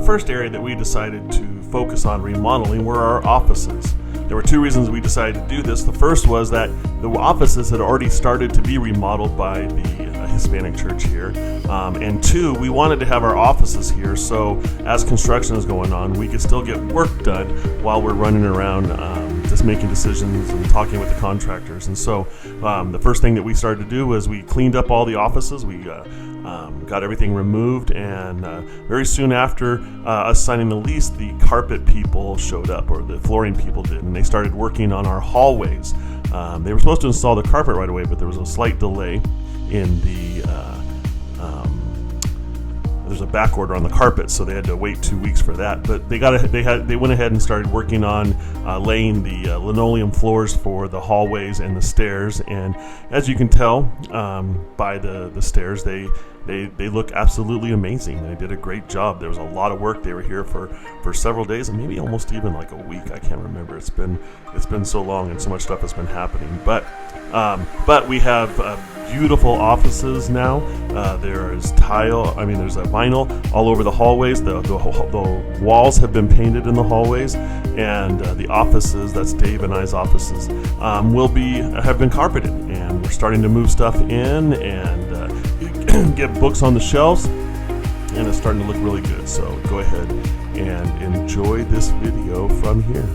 first area that we decided to focus on remodeling were our offices. There were two reasons we decided to do this. The first was that the offices had already started to be remodeled by the Hispanic church here. And two, we wanted to have our offices here so as construction is going on, we could still get work done while we're running around just making decisions and talking with the contractors. And so the first thing that we started to do was we cleaned up all the offices. We got everything removed, and very soon after us signing the lease, the carpet people showed up, or the flooring people did, and they started working on our hallways. They were supposed to install the carpet right away, but there was a slight delay in the there's a back order on the carpet, so they had to wait 2 weeks for that. But they went ahead and started working on laying the linoleum floors for the hallways and the stairs. And as you can tell by the stairs, they look absolutely amazing. They did a great job. There was a lot of work. They were here for several days, and maybe almost even like a week. I can't remember. It's been so long, and so much stuff has been happening. But we have beautiful offices now. There's there's a vinyl all over the hallways. The walls have been painted in the hallways, and the offices, that's Dave and I's offices, have been carpeted, and we're starting to move stuff in and get books on the shelves, and it's starting to look really good. So go ahead and enjoy this video from here.